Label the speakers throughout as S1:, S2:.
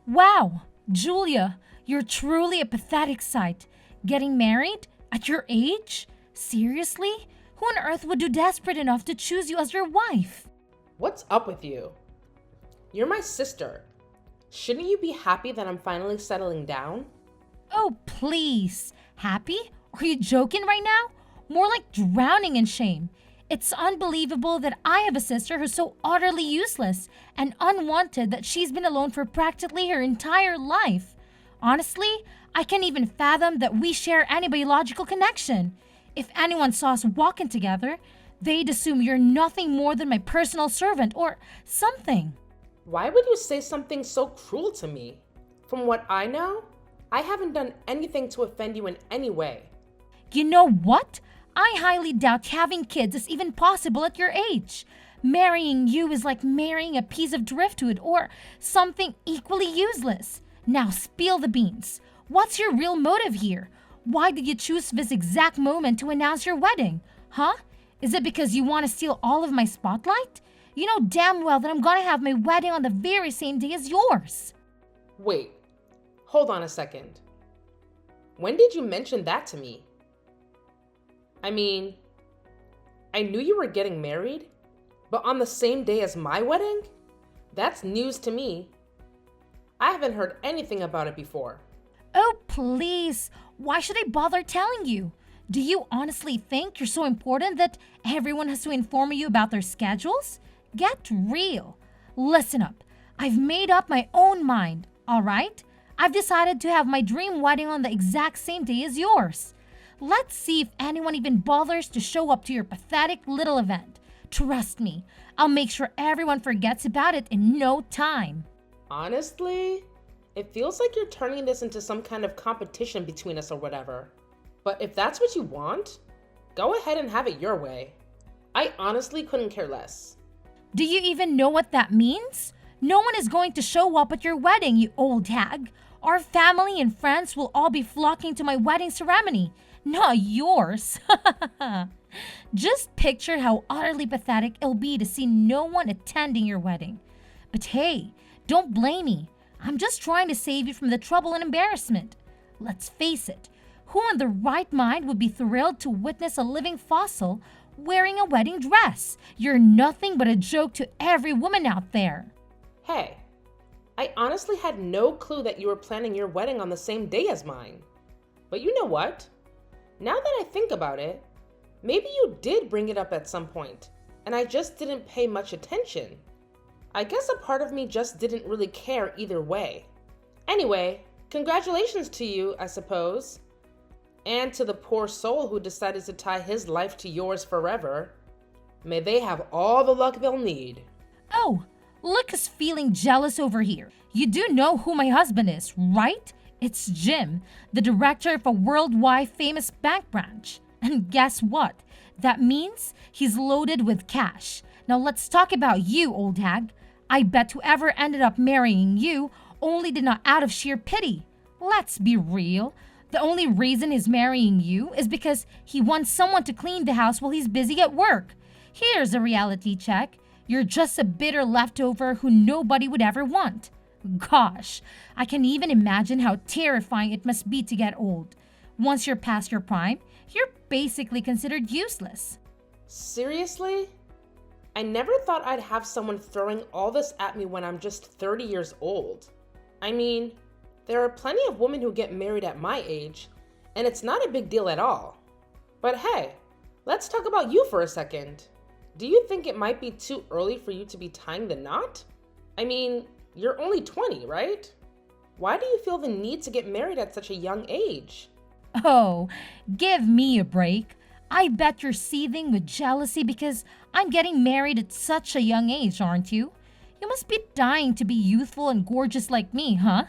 S1: Wow, Julia, you're truly a pathetic sight. Getting married? At your age? Seriously? Who on earth would do desperate enough to choose you as your wife?
S2: What's up with you? You're my sister. Shouldn't you be happy that I'm finally settling down?
S1: Oh, please. Happy? Are you joking right now? More like drowning in shame. It's unbelievable that I have a sister who's so utterly useless and unwanted that she's been alone for practically her entire life. Honestly, I can't even fathom that we share any biological connection. If anyone saw us walking together, they'd assume you're nothing more than my personal servant or something.
S2: Why would you say something so cruel to me? From what I know, I haven't done anything to offend you in any way.
S1: You know what? I highly doubt having kids is even possible at your age. Marrying you is like marrying a piece of driftwood or something equally useless. Now spill the beans. What's your real motive here? Why did you choose this exact moment to announce your wedding? Huh? Is it because you want to steal all of my spotlight? You know damn well that I'm gonna have my wedding on the very same day as yours.
S2: Wait, hold on a second. When did you mention that to me? I mean, I knew you were getting married, but on the same day as my wedding? That's news to me. I haven't heard anything about it before.
S1: Oh, please. Why should I bother telling you? Do you honestly think you're so important that everyone has to inform you about their schedules? Get real. Listen up. I've made up my own mind, all right? I've decided to have my dream wedding on the exact same day as yours. Let's see if anyone even bothers to show up to your pathetic little event. Trust me, I'll make sure everyone forgets about it in no time.
S2: Honestly, it feels like you're turning this into some kind of competition between us or whatever. But if that's what you want, go ahead and have it your way. I honestly couldn't care less.
S1: Do you even know what that means? No one is going to show up at your wedding, you old hag. Our family and friends will all be flocking to my wedding ceremony, not yours. Just picture how utterly pathetic it'll be to see no one attending your wedding. But hey, don't blame me. I'm just trying to save you from the trouble and embarrassment. Let's face it, who in the right mind would be thrilled to witness a living fossil wearing a wedding dress? You're nothing but a joke to every woman out there.
S2: Hey, I honestly had no clue that you were planning your wedding on the same day as mine. But you know what? Now that I think about it, maybe you did bring it up at some point, and I just didn't pay much attention. I guess a part of me just didn't really care either way. Anyway, congratulations to you, I suppose. And to the poor soul who decided to tie his life to yours forever. May they have all the luck they'll need.
S1: Oh, look who's feeling jealous over here. You do know who my husband is, right? It's Jim, the director of a worldwide famous bank branch. And guess what? That means he's loaded with cash. Now let's talk about you, old hag. I bet whoever ended up marrying you only did not out of sheer pity. Let's be real. The only reason he's marrying you is because he wants someone to clean the house while he's busy at work. Here's a reality check. You're just a bitter leftover who nobody would ever want. Gosh, I can even imagine how terrifying it must be to get old. Once you're past your prime, you're basically considered useless.
S2: Seriously? I never thought I'd have someone throwing all this at me when I'm just 30 years old. I mean, there are plenty of women who get married at my age, and it's not a big deal at all. But hey, let's talk about you for a second. Do you think it might be too early for you to be tying the knot? I mean, you're only 20, right? Why do you feel the need to get married at such a young age?
S1: Oh, give me a break. I bet you're seething with jealousy because I'm getting married at such a young age, aren't you? You must be dying to be youthful and gorgeous like me, huh?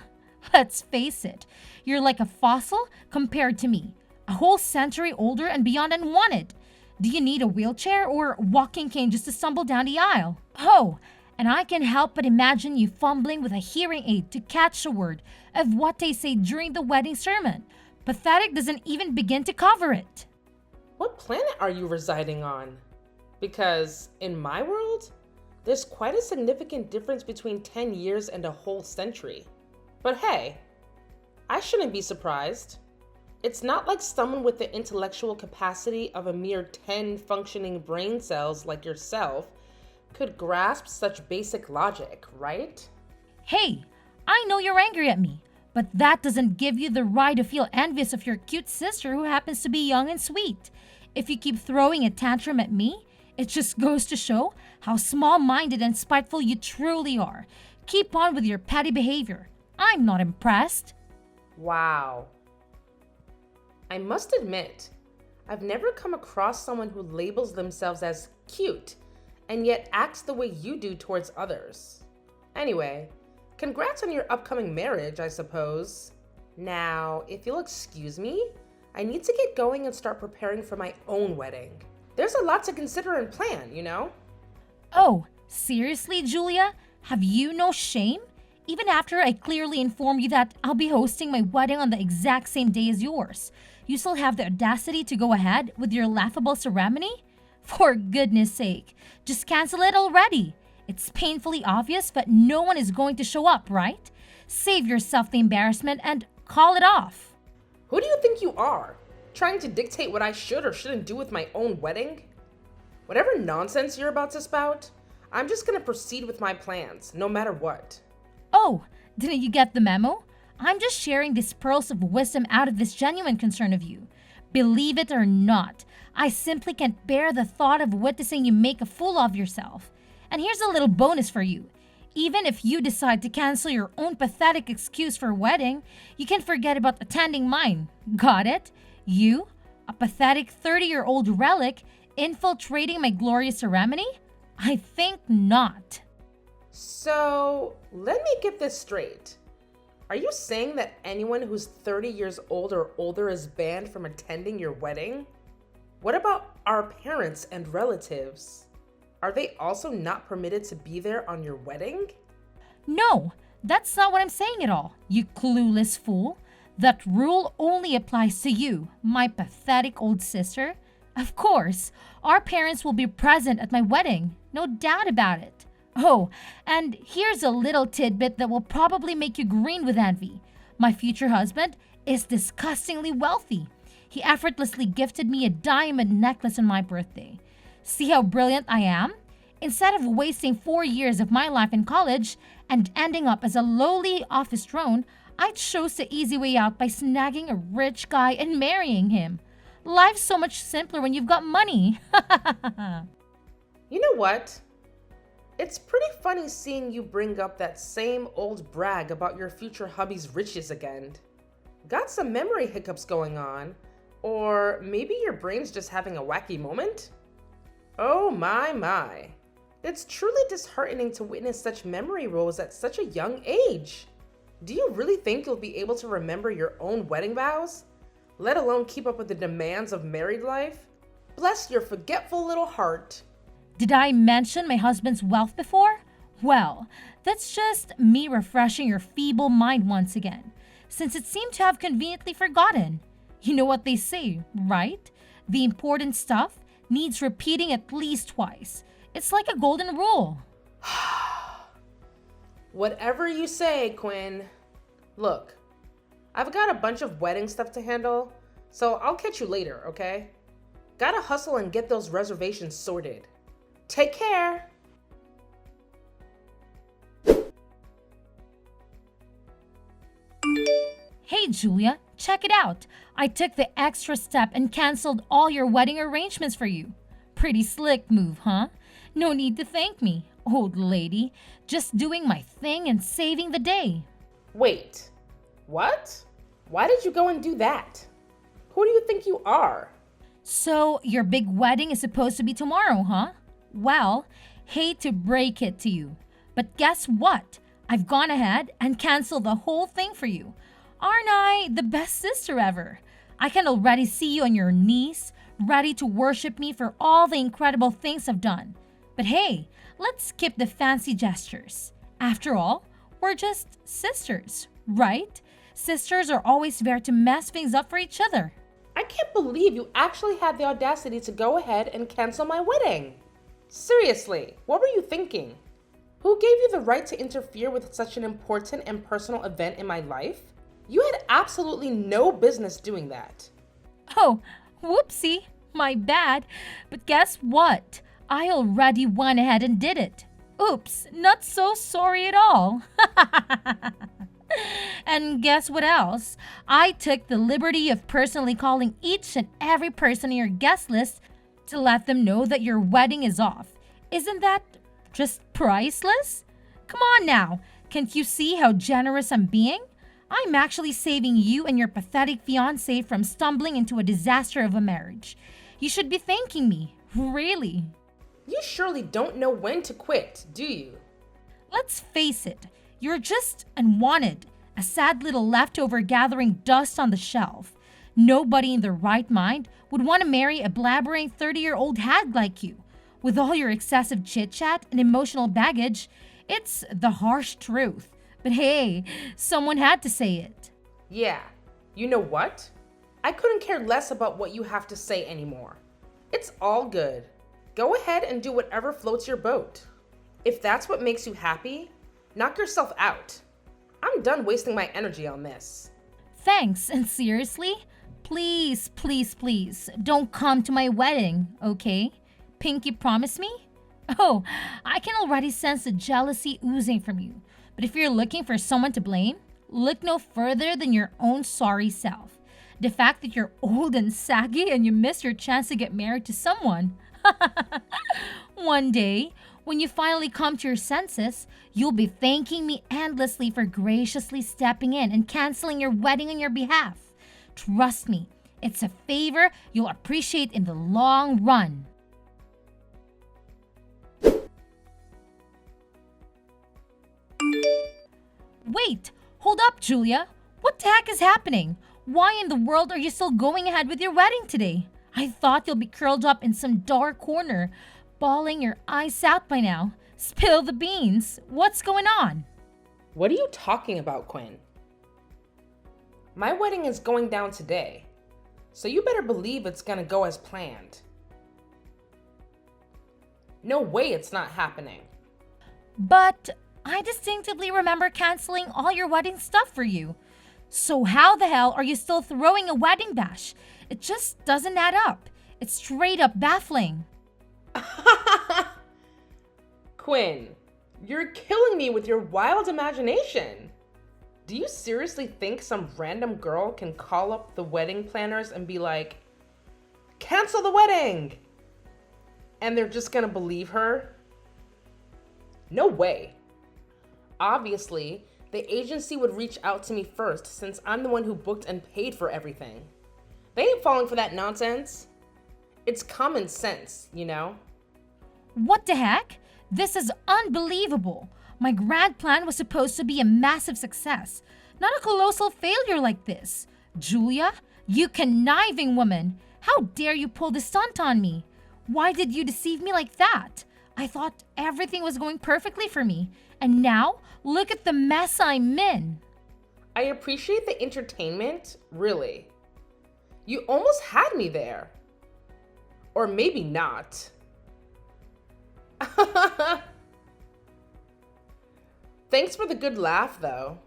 S1: Let's face it, you're like a fossil compared to me, a whole century older and beyond unwanted. Do you need a wheelchair or walking cane just to stumble down the aisle? Oh, and I can help but imagine you fumbling with a hearing aid to catch a word of what they say during the wedding sermon. Pathetic doesn't even begin to cover it.
S2: What planet are you residing on? Because in my world, there's quite a significant difference between 10 years and a whole century. But hey, I shouldn't be surprised. It's not like someone with the intellectual capacity of a mere 10 functioning brain cells like yourself could grasp such basic logic, right?
S1: Hey, I know you're angry at me, but that doesn't give you the right to feel envious of your cute sister who happens to be young and sweet. If you keep throwing a tantrum at me, it just goes to show how small minded and spiteful you truly are. Keep on with your petty behavior. I'm not impressed.
S2: Wow. I must admit, I've never come across someone who labels themselves as cute and yet acts the way you do towards others. Anyway, congrats on your upcoming marriage, I suppose. Now, if you'll excuse me, I need to get going and start preparing for my own wedding. There's a lot to consider and plan, you know?
S1: Oh, seriously, Julia? Have you no shame? Even after I clearly informed you that I'll be hosting my wedding on the exact same day as yours, you still have the audacity to go ahead with your laughable ceremony? For goodness sake, just cancel it already. It's painfully obvious that no one is going to show up, right? Save yourself the embarrassment and call it off.
S2: Who do you think you are? Trying to dictate what I should or shouldn't do with my own wedding? Whatever nonsense you're about to spout, I'm just gonna proceed with my plans, no matter what.
S1: Oh, didn't you get the memo? I'm just sharing these pearls of wisdom out of this genuine concern of you. Believe it or not, I simply can't bear the thought of witnessing you make a fool of yourself. And here's a little bonus for you. Even if you decide to cancel your own pathetic excuse for a wedding, you can forget about attending mine. Got it? You, a pathetic 30-year-old relic, infiltrating my glorious ceremony? I think not.
S2: So, let me get this straight. Are you saying that anyone who's 30 years old or older is banned from attending your wedding? What about our parents and relatives? Are they also not permitted to be there on your wedding?
S1: No, that's not what I'm saying at all, you clueless fool. That rule only applies to you, my pathetic old sister. Of course, our parents will be present at my wedding, no doubt about it. Oh, and here's a little tidbit that will probably make you green with envy. My future husband is disgustingly wealthy. He effortlessly gifted me a diamond necklace on my birthday. See how brilliant I am? Instead of wasting 4 years of my life in college and ending up as a lowly office drone, I chose the easy way out by snagging a rich guy and marrying him. Life's so much simpler when you've got money.
S2: You know what? It's pretty funny seeing you bring up that same old brag about your future hubby's riches again. Got some memory hiccups going on? Or maybe your brain's just having a wacky moment? Oh my. It's truly disheartening to witness such memory rolls at such a young age. Do you really think you'll be able to remember your own wedding vows? Let alone keep up with the demands of married life? Bless your forgetful little heart.
S1: Did I mention my husband's wealth before? Well, that's just me refreshing your feeble mind once again, since it seemed to have conveniently forgotten. You know what they say, right? The important stuff needs repeating at least twice. It's like a golden rule.
S2: Whatever you say, Quinn. Look, I've got a bunch of wedding stuff to handle, so I'll catch you later, okay? Gotta hustle and get those reservations sorted. Take care.
S1: Hey, Julia, check it out. I took the extra step and canceled all your wedding arrangements for you. Pretty slick move, huh? No need to thank me, old lady. Just doing my thing and saving the day.
S2: Wait, what? Why did you go and do that? Who do you think you are?
S1: So, your big wedding is supposed to be tomorrow, huh? Well, hate to break it to you, but guess what? I've gone ahead and canceled the whole thing for you. Aren't I the best sister ever? I can already see you on your knees, ready to worship me for all the incredible things I've done. But hey, let's skip the fancy gestures. After all, we're just sisters, right? Sisters are always there to mess things up for each other.
S2: I can't believe you actually had the audacity to go ahead and cancel my wedding. Seriously, what were you thinking? Who gave you the right to interfere with such an important and personal event in my life? You had absolutely no business doing that.
S1: Oh, whoopsie, my bad. But guess what? I already went ahead and did it. Oops, not so sorry at all. And guess what else? I took the liberty of personally calling each and every person on your guest list to let them know that your wedding is off. Isn't that just priceless? Come on now, can't you see how generous I'm being? I'm actually saving you and your pathetic fiancé from stumbling into a disaster of a marriage. You should be thanking me, really.
S2: You surely don't know when to quit, do you?
S1: Let's face it, you're just unwanted, a sad little leftover gathering dust on the shelf. Nobody in their right mind would want to marry a blabbering 30-year-old hag like you. With all your excessive chit-chat and emotional baggage, it's the harsh truth. But hey, someone had to say it.
S2: Yeah, you know what? I couldn't care less about what you have to say anymore. It's all good. Go ahead and do whatever floats your boat. If that's what makes you happy, knock yourself out. I'm done wasting my energy on this.
S1: Thanks, and seriously, please, please, please, don't come to my wedding, okay? Pinky promise me? Oh, I can already sense the jealousy oozing from you. But if you're looking for someone to blame, look no further than your own sorry self. The fact that you're old and saggy and you missed your chance to get married to someone. One day, when you finally come to your senses, you'll be thanking me endlessly for graciously stepping in and canceling your wedding on your behalf. Trust me, it's a favor you'll appreciate in the long run. Wait, hold up, Julia. What the heck is happening? Why in the world are you still going ahead with your wedding today? I thought you'll be curled up in some dark corner, bawling your eyes out by now. Spill the beans. What's going on?
S2: What are you talking about, Quinn? My wedding is going down today, so you better believe it's gonna go as planned. No way it's not happening.
S1: But I distinctively remember canceling all your wedding stuff for you. So how the hell are you still throwing a wedding bash? It just doesn't add up. It's straight up baffling.
S2: Quinn, you're killing me with your wild imagination. Do you seriously think some random girl can call up the wedding planners and be like, cancel the wedding? And they're just gonna believe her? No way. Obviously, the agency would reach out to me first since I'm the one who booked and paid for everything. They ain't falling for that nonsense. It's common sense, you know?
S1: What the heck? This is unbelievable. My grand plan was supposed to be a massive success, not a colossal failure like this. Julia, you conniving woman. How dare you pull this stunt on me? Why did you deceive me like that? I thought everything was going perfectly for me. And now, look at the mess I'm in.
S2: I appreciate the entertainment, really. You almost had me there. Or maybe not. Thanks for the good laugh, though.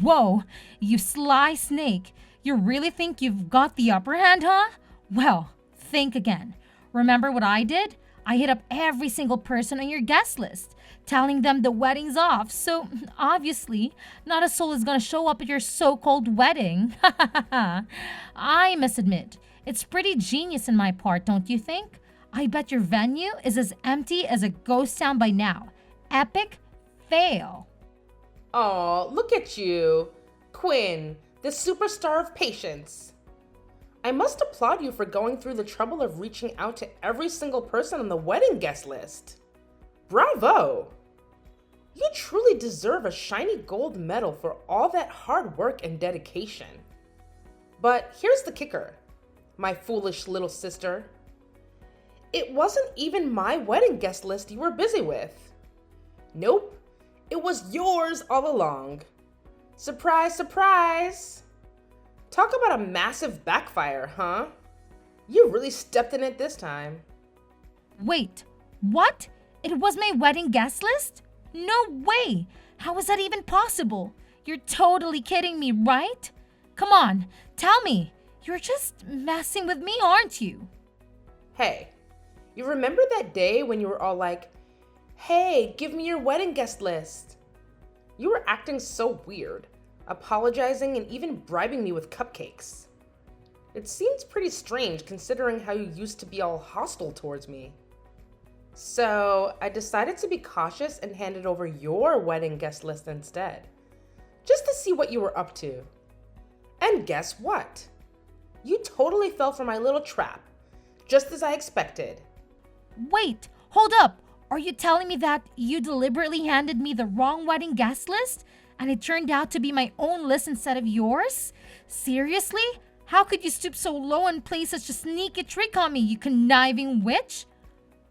S1: Whoa, you sly snake. You really think you've got the upper hand, huh? Well, think again. Remember what I did? I hit up every single person on your guest list, telling them the wedding's off. So, obviously, not a soul is gonna show up at your so-called wedding. I must admit, it's pretty genius in my part, don't you think? I bet your venue is as empty as a ghost town by now. Epic fail.
S2: Aw, look at you. Quinn, the superstar of patience. I must applaud you for going through the trouble of reaching out to every single person on the wedding guest list. Bravo! You truly deserve a shiny gold medal for all that hard work and dedication. But here's the kicker, my foolish little sister. It wasn't even my wedding guest list you were busy with. Nope, it was yours all along. Surprise, surprise! Talk about a massive backfire, huh? You really stepped in it this time.
S1: Wait, what? It was my wedding guest list? No way! How is that even possible? You're totally kidding me, right? Come on, tell me. You're just messing with me, aren't you?
S2: Hey, you remember that day when you were all like, hey, give me your wedding guest list? You were acting so weird, apologizing and even bribing me with cupcakes. It seems pretty strange considering how you used to be all hostile towards me. So I decided to be cautious and handed over your wedding guest list instead, just to see what you were up to. And guess what? You totally fell for my little trap, just as I expected.
S1: Wait, hold up. Are you telling me that you deliberately handed me the wrong wedding guest list and it turned out to be my own list instead of yours? Seriously? How could you stoop so low and play such a sneaky trick on me, you conniving witch?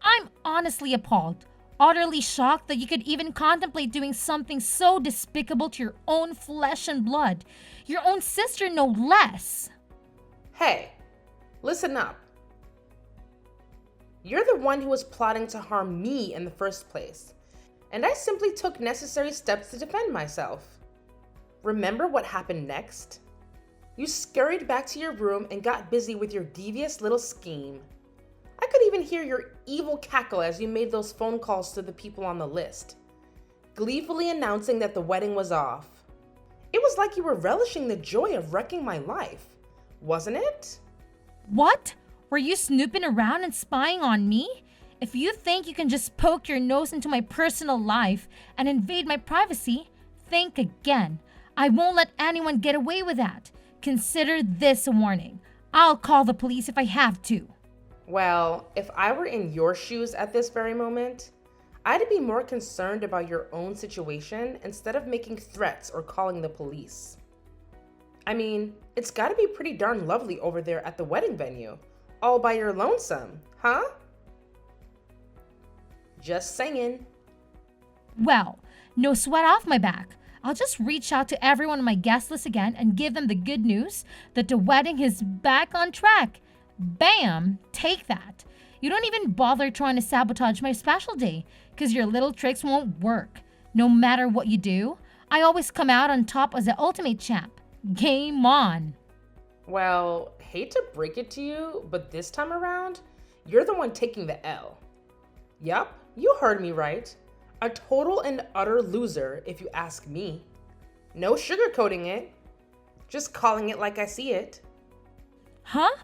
S1: I'm honestly appalled, utterly shocked that you could even contemplate doing something so despicable to your own flesh and blood, your own sister no less.
S2: Hey, listen up. You're the one who was plotting to harm me in the first place, and I simply took necessary steps to defend myself. Remember what happened next? You scurried back to your room and got busy with your devious little scheme. I could even hear your evil cackle as you made those phone calls to the people on the list, gleefully announcing that the wedding was off. It was like you were relishing the joy of wrecking my life, wasn't it?
S1: What? Were you snooping around and spying on me? If you think you can just poke your nose into my personal life and invade my privacy, think again. I won't let anyone get away with that. Consider this a warning. I'll call the police if I have to.
S2: Well, if I were in your shoes at this very moment, I'd be more concerned about your own situation instead of making threats or calling the police. I mean, it's gotta be pretty darn lovely over there at the wedding venue, all by your lonesome, huh? Just saying.
S1: Well, no sweat off my back. I'll just reach out to everyone on my guest list again and give them the good news that the wedding is back on track. Bam! Take that. You don't even bother trying to sabotage my special day, because your little tricks won't work. No matter what you do, I always come out on top as the ultimate champ. Game on.
S2: Well, hate to break it to you, but this time around, you're the one taking the L. Yup, you heard me right. A total and utter loser, if you ask me. No sugarcoating it. Just calling it like I see it.
S1: Huh?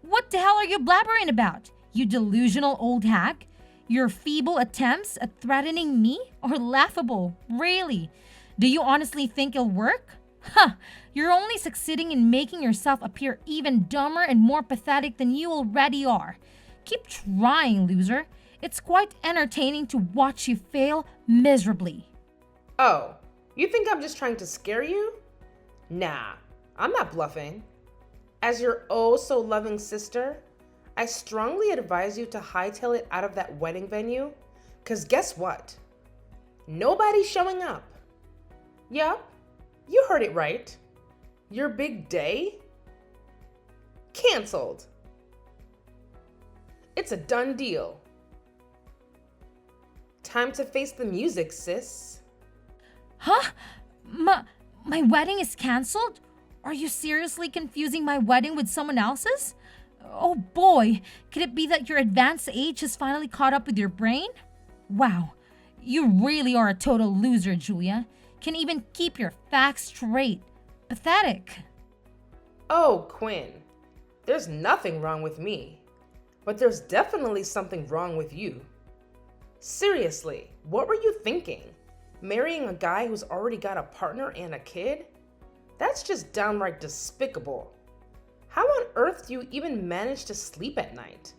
S1: What the hell are you blabbering about, you delusional old hag? Your feeble attempts at threatening me are laughable, really. Do you honestly think it'll work? Huh, you're only succeeding in making yourself appear even dumber and more pathetic than you already are. Keep trying, loser. It's quite entertaining to watch you fail miserably.
S2: Oh, you think I'm just trying to scare you? Nah, I'm not bluffing. As your oh so loving sister, I strongly advise you to hightail it out of that wedding venue, because guess what? Nobody's showing up. Yup, you heard it right. Your big day? Canceled. It's a done deal. Time to face the music, sis.
S1: Huh? My wedding is canceled? Are you seriously confusing my wedding with someone else's? Oh boy, could it be that your advanced age has finally caught up with your brain? Wow, you really are a total loser, Julia. Can't even keep your facts straight. Pathetic.
S2: Oh, Quinn, there's nothing wrong with me, but there's definitely something wrong with you. Seriously, what were you thinking? Marrying a guy who's already got a partner and a kid? That's just downright despicable. How on earth do you even manage to sleep at night?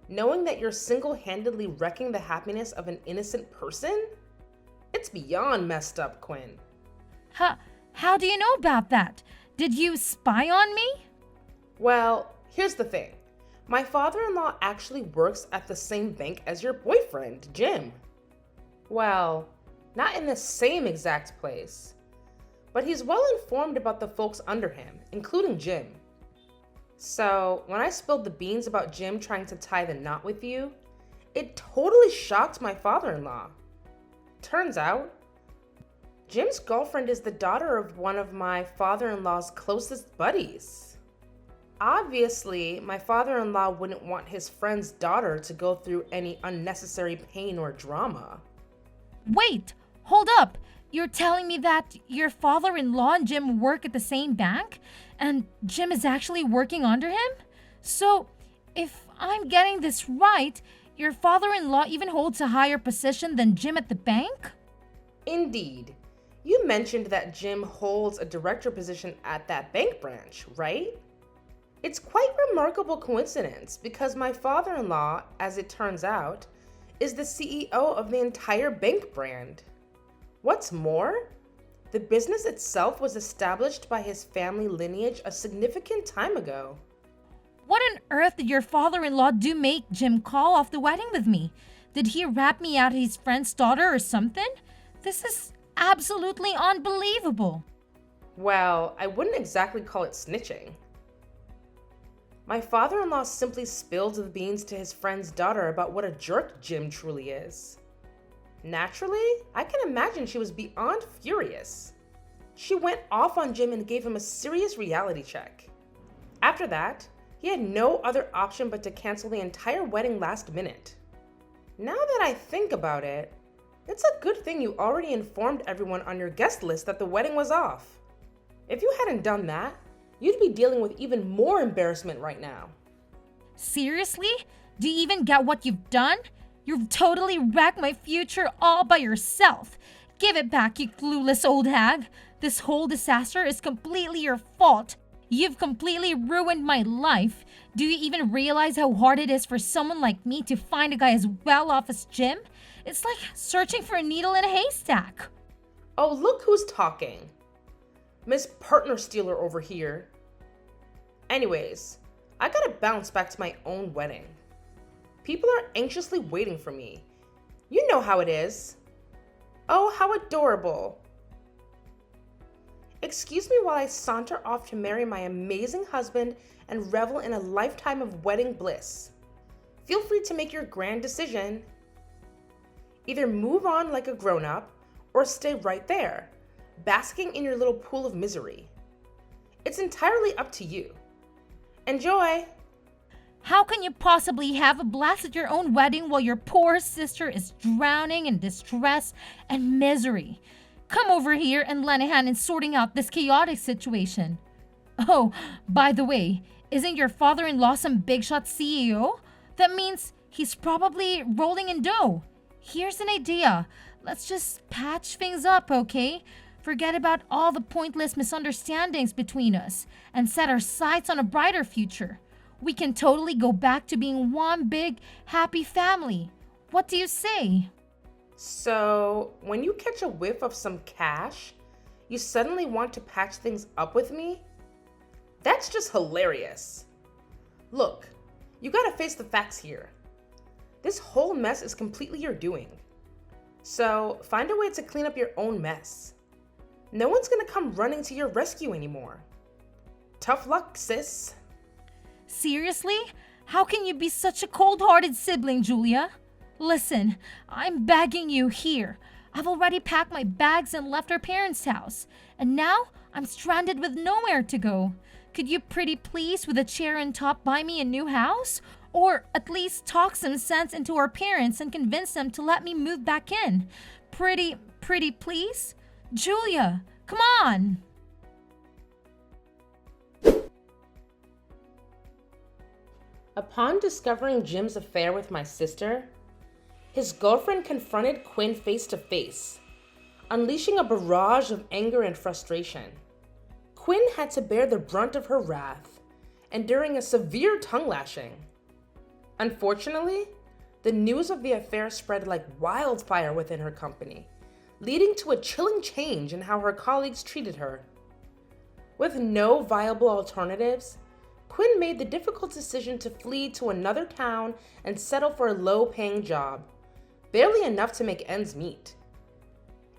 S2: Knowing that you're single-handedly wrecking the happiness of an innocent person? It's beyond messed up, Quinn.
S1: How do you know about that? Did you spy on me?
S2: Well, here's the thing. My father-in-law actually works at the same bank as your boyfriend, Jim. Well, not in the same exact place, but he's well informed about the folks under him, including Jim. So, when I spilled the beans about Jim trying to tie the knot with you, it totally shocked my father-in-law. Turns out, Jim's girlfriend is the daughter of one of my father-in-law's closest buddies. Obviously, my father-in-law wouldn't want his friend's daughter to go through any unnecessary pain or drama.
S1: Wait, hold up. You're telling me that your father-in-law and Jim work at the same bank? And Jim is actually working under him? So, if I'm getting this right, your father-in-law even holds a higher position than Jim at the bank?
S2: Indeed. You mentioned that Jim holds a director position at that bank branch, right? It's quite a remarkable coincidence because my father-in-law, as it turns out, is the CEO of the entire bank brand. What's more, the business itself was established by his family lineage a significant time ago.
S1: What on earth did your father-in-law do make Jim call off the wedding with me? Did he rat me out his friend's daughter or something? This is absolutely unbelievable.
S2: Well, I wouldn't exactly call it snitching. My father-in-law simply spilled the beans to his friend's daughter about what a jerk Jim truly is. Naturally, I can imagine she was beyond furious. She went off on Jim and gave him a serious reality check. After that, he had no other option but to cancel the entire wedding last minute. Now that I think about it, it's a good thing you already informed everyone on your guest list that the wedding was off. If you hadn't done that, you'd be dealing with even more embarrassment right now.
S1: Seriously? Do you even get what you've done? You've totally wrecked my future all by yourself. Give it back, you clueless old hag. This whole disaster is completely your fault. You've completely ruined my life. Do you even realize how hard it is for someone like me to find a guy as well off as Jim? It's like searching for a needle in a haystack.
S2: Oh, look who's talking. Miss Partner Stealer over here. Anyways, I gotta bounce back to my own wedding. People are anxiously waiting for me. You know how it is. Oh, how adorable. Excuse me while I saunter off to marry my amazing husband and revel in a lifetime of wedding bliss. Feel free to make your grand decision. Either move on like a grown-up or stay right there, basking in your little pool of misery. It's entirely up to you. Enjoy!
S1: How can you possibly have a blast at your own wedding while your poor sister is drowning in distress and misery? Come over here and lend a hand in sorting out this chaotic situation. Oh, by the way, isn't your father-in-law some big shot CEO? That means he's probably rolling in dough. Here's an idea. Let's just patch things up, okay? Forget about all the pointless misunderstandings between us and set our sights on a brighter future. We can totally go back to being one big, happy family. What do you say?
S2: So, when you catch a whiff of some cash, you suddenly want to patch things up with me? That's just hilarious. Look, you gotta face the facts here. This whole mess is completely your doing. So, find a way to clean up your own mess. No one's gonna come running to your rescue anymore. Tough luck, sis.
S1: Seriously? How can you be such a cold-hearted sibling, Julia? Listen, I'm begging you here. I've already packed my bags and left our parents' house. And now I'm stranded with nowhere to go. Could you pretty please with a chair and top buy me a new house? Or at least talk some sense into our parents and convince them to let me move back in. Pretty please? Julia, come on!
S2: Upon discovering Jim's affair with my sister, his girlfriend confronted Quinn face to face, unleashing a barrage of anger and frustration. Quinn had to bear the brunt of her wrath, enduring a severe tongue lashing. Unfortunately, the news of the affair spread like wildfire within her company, leading to a chilling change in how her colleagues treated her. With no viable alternatives, Quinn made the difficult decision to flee to another town and settle for a low-paying job, barely enough to make ends meet.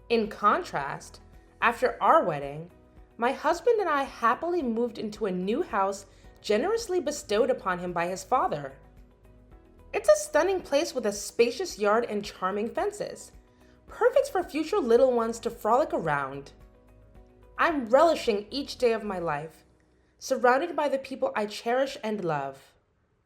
S2: In contrast, after our wedding, my husband and I happily moved into a new house generously bestowed upon him by his father. It's a stunning place with a spacious yard and charming fences, perfect for future little ones to frolic around. I'm relishing each day of my life, surrounded by the people I cherish and love.